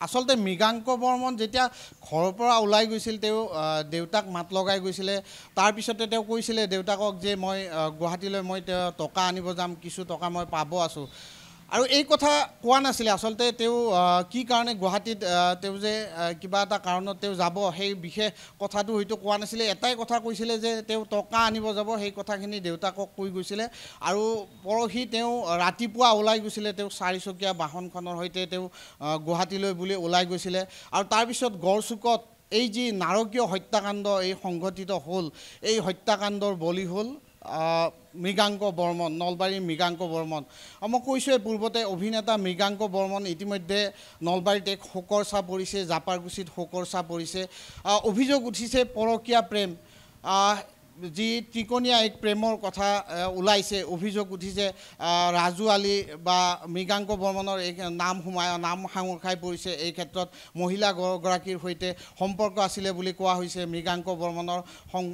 আচলতে মৃগাংক বৰ্মন যেতিয়া ঘৰৰ পৰা ওলাই গৈছিল তেওঁ দেউতাক মাত লগাই গৈছিলে তাৰ পিছতে তেওঁ কৈছিলে দেউতাকক যে মই গুৱাহাটীলৈ মই টকা আনিব যাম কিছু টকা মই পাব আছো আৰু এই কথা কোৱা নাছিলে আচলতে তেওঁ কি কাৰণে গুৱাহাটীত তেওঁ যে কিবা এটা কাৰণত তেওঁ যাব সেই বিশেষ কথাটো হয়তো কোৱা নাছিলে এটাই কথা কৈছিলে যে তেওঁ টকা আনিব যাব সেই কথাখিনি দেউতাকক কৈ গৈছিলে আৰু পৰহি তেওঁ ৰাতিপুৱা ওলাই গৈছিলে তেওঁ চাৰিচকীয়া বাহনখনৰ সৈতে তেওঁ গুৱাহাটীলৈ বুলি ওলাই গৈছিলে আৰু তাৰ পিছত গড়চুকত এই যি নাৰকীয় হত্যাকাণ্ড এই সংঘটিত হ'ল এই হত্যাকাণ্ডৰ বলি হ'ল মৃগাংক বৰ্মন নলবাৰীৰ মৃগাংক বৰ্মন মই কৈছোঁৱে পূৰ্বতে অভিনেতা মৃগাংক বৰ্মন ইতিমধ্যে নলবাৰীত এক শোকৰ ছাঁ পৰিছে জাপাৰকুছিত শোকৰ ছাঁ পৰিছে অভিযোগ উঠিছে পৰকীয়া প্ৰেম যি ত্ৰিকোণীয়া এক প্ৰেমৰ কথা ওলাইছে অভিযোগ উঠিছে ৰাজু আলী বা মৃগাংক বৰ্মনৰ এই নাম সাঙুৰ খাই পৰিছে এই ক্ষেত্ৰত মহিলাগৰাকীৰ সৈতে সম্পৰ্ক আছিলে বুলি কোৱা হৈছে মৃগাংক বৰ্মনৰ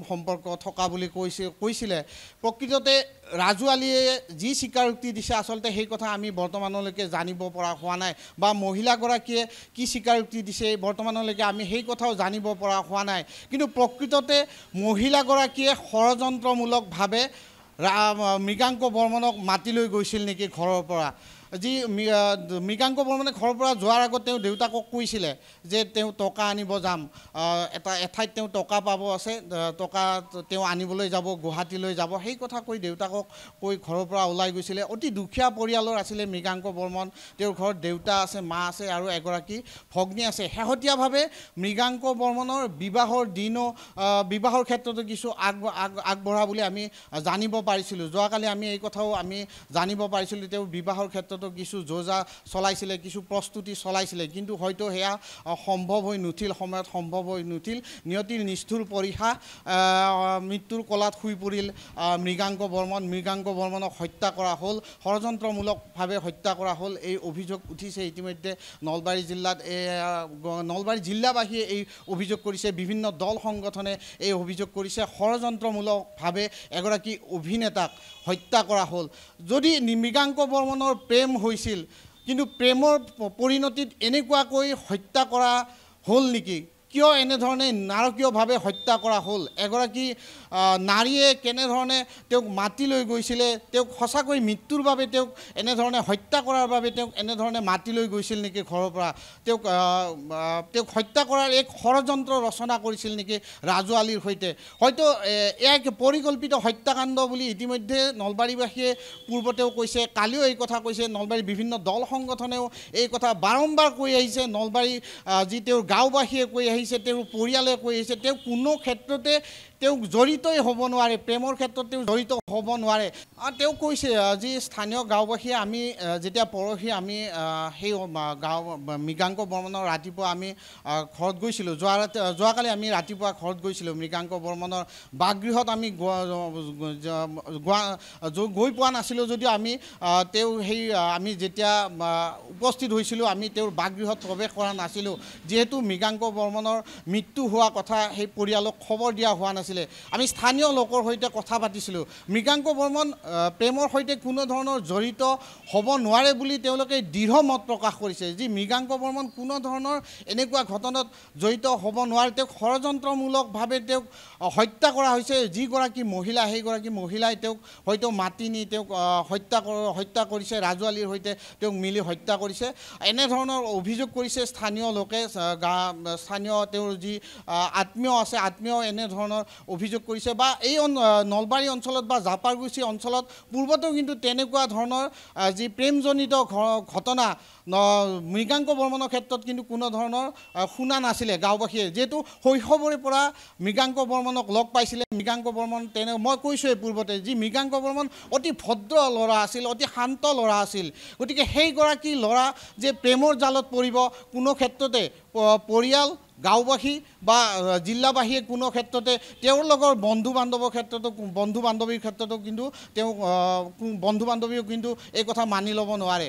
সম্পৰ্ক থকা বুলি কৈছিলে প্ৰকৃততে ৰাজু আলীয়ে যি স্বীকাৰোক্তি দিছে আচলতে সেই কথা আমি বৰ্তমানলৈকে জানিব পৰা হোৱা নাই বা মহিলাগৰাকীয়ে কি স্বীকাৰোক্তি দিছে বৰ্তমানলৈকে আমি সেই কথাও জানিব পৰা হোৱা নাই কিন্তু প্ৰকৃততে মহিলাগৰাকীয়ে ষড়যন্ত্ৰমূলকভাৱে মৃগাংক বৰ্মনক মাতি লৈ গৈছিল নেকি ঘৰৰ পৰা যি মৃগাংক বৰ্মনে ঘৰৰ পৰা যোৱাৰ আগত তেওঁ দেউতাকক কৈছিলে যে তেওঁ টকা আনিব যাম এঠাইত তেওঁ টকা পাব আছে টকা তেওঁ আনিবলৈ যাব গুৱাহাটীলৈ যাব সেই কথা কৈ দেউতাকক কৈ ঘৰৰ পৰা ওলাই গৈছিলে অতি দুখীয়া পৰিয়ালৰ আছিলে মৃগাংক বৰ্মন তেওঁৰ ঘৰত দেউতা আছে মা আছে আৰু এগৰাকী ভগ্নী আছে শেহতীয়াভাৱে মৃগাংক বৰ্মনৰ বিবাহৰ দিনো বিবাহৰ ক্ষেত্ৰতো কিছু আগবঢ়া বুলি আমি জানিব পাৰিছিলোঁ যোৱাকালি আমি এই কথাও আমি জানিব পাৰিছিলোঁ তেওঁ বিবাহৰ ক্ষেত্ৰত কিছু যোজা চলাইছিলে কিছু প্ৰস্তুতি চলাইছিলে কিন্তু হয়তো সেয়া সম্ভৱ হৈ নুঠিল সময়ত সম্ভৱ হৈ নুঠিল নিয়তিৰ নিষ্ঠুৰ পৰীক্ষা মৃত্যুৰ কলাত শুই পৰিল মৃগাংক বৰ্মনক হত্যা কৰা হ'ল ষড়যন্ত্ৰমূলকভাৱে হত্যা কৰা হ'ল এই অভিযোগ উঠিছে ইতিমধ্যে নলবাৰী জিলাত নলবাৰী জিলাবাসীয়ে এই অভিযোগ কৰিছে বিভিন্ন দল সংগঠনে এই অভিযোগ কৰিছে ষড়যন্ত্ৰমূলকভাৱে এগৰাকী অভিনেতাক হত্যা কৰা হ'ল যদি মৃগাংক বৰ্মনৰ প্ৰেম হৈছিল কিন্তু প্ৰেমৰ পৰিণতিত এনেকুৱাকৈ হত্যা কৰা হ'ল নেকি কিয় এনেধৰণে নাৰকীয়ভাৱে হত্যা কৰা হ'ল এগৰাকী নাৰীয়ে কেনেধৰণে তেওঁক মাতি লৈ গৈছিলে তেওঁক সঁচাকৈ মৃত্যুৰ বাবে তেওঁক এনেধৰণে হত্যা কৰাৰ বাবে তেওঁক এনেধৰণে মাতি লৈ গৈছিল নেকি ঘৰৰ পৰা তেওঁক হত্যা কৰাৰ এক ষড়যন্ত্ৰ ৰচনা কৰিছিল নেকি ৰাজু আলীৰ সৈতে হয়তো এক পৰিকল্পিত হত্যাকাণ্ড বুলি ইতিমধ্যে নলবাৰীবাসীয়ে পূৰ্বতেও কৈছে কালিও এই কথা কৈছে নলবাৰীৰ বিভিন্ন দল সংগঠনেও এই কথা বাৰম্বাৰ কৈ আহিছে নলবাৰী যি তেওঁৰ গাঁওবাসীয়ে কৈ আহিছে তেওঁৰ পৰিয়ালে কৈ আহিছে তেওঁ কোনো ক্ষেত্ৰতে তেওঁক জড়িতই হ'ব নোৱাৰে প্ৰেমৰ ক্ষেত্ৰত তেওঁ জড়িত হ'ব নোৱাৰে তেওঁ কৈছে যি স্থানীয় গাঁওবাসীয়ে আমি যেতিয়া পৰহি আমি সেই গাঁও মৃগাংক বৰ্মনৰ ৰাতিপুৱা আমি ঘৰত গৈছিলোঁ যোৱাকালি আমি ৰাতিপুৱা ঘৰত গৈছিলোঁ মৃগাংক বৰ্মনৰ বাসগৃহত আমি গৈ পোৱা নাছিলোঁ যদিও আমি তেওঁ সেই আমি যেতিয়া উপস্থিত হৈছিলোঁ আমি তেওঁৰ বাসগৃহত প্ৰৱেশ কৰা নাছিলোঁ যিহেতু মৃগাংক বৰ্মনৰ মৃত্যু হোৱা কথা সেই পৰিয়ালক খবৰ দিয়া হোৱা নাছিল আমি স্থানীয় লোকৰ সৈতে কথা পাতিছিলোঁ মৃগাংক বৰ্মন প্ৰেমৰ সৈতে কোনো ধৰণৰ জড়িত হ'ব নোৱাৰে বুলি তেওঁলোকে দৃঢ় মত প্ৰকাশ কৰিছে যি মৃগাংক বৰ্মন কোনো ধৰণৰ এনেকুৱা ঘটনাত জড়িত হ'ব নোৱাৰে তেওঁক ষড়যন্ত্ৰমূলকভাৱে তেওঁক হত্যা কৰা হৈছে যিগৰাকী মহিলা সেইগৰাকী মহিলাই তেওঁক হয়তো মাতি নি তেওঁক হত্যা কৰিছে ৰাজু আলীৰ সৈতে তেওঁক মিলি হত্যা কৰিছে এনেধৰণৰ অভিযোগ কৰিছে স্থানীয় লোকে স্থানীয় তেওঁৰ যি আত্মীয় আছে আত্মীয় এনেধৰণৰ অভিযোগ কৰিছে বা এই নলবাৰী অঞ্চলত বা জাপাৰকুছি অঞ্চলত পূৰ্বতেও কিন্তু তেনেকুৱা ধৰণৰ যি প্ৰেমজনিত ঘটনা মৃগাংক বৰ্মনৰ ক্ষেত্ৰত কিন্তু কোনো ধৰণৰ শুনা নাছিলে গাঁওবাসীয়ে যিহেতু শৈশৱৰে পৰা মৃগাংক বৰ্মনক লগ পাইছিলে মৃগাংক বৰ্মন মই কৈছোঁৱেই পূৰ্বতে যি মৃগাংক বৰ্মন অতি ভদ্ৰ ল'ৰা আছিল অতি শান্ত ল'ৰা আছিল গতিকে সেইগৰাকী ল'ৰা যে প্ৰেমৰ জালত পৰিব কোনো ক্ষেত্ৰতে পৰিয়াল গাঁওবাসী বা জিলাবাসীয়ে কোনো ক্ষেত্ৰতে তেওঁৰ লগৰ বন্ধু বান্ধৱীৰ ক্ষেত্ৰতো কিন্তু তেওঁ বন্ধু বান্ধৱীও কিন্তু এই কথা মানি ল'ব নোৱাৰে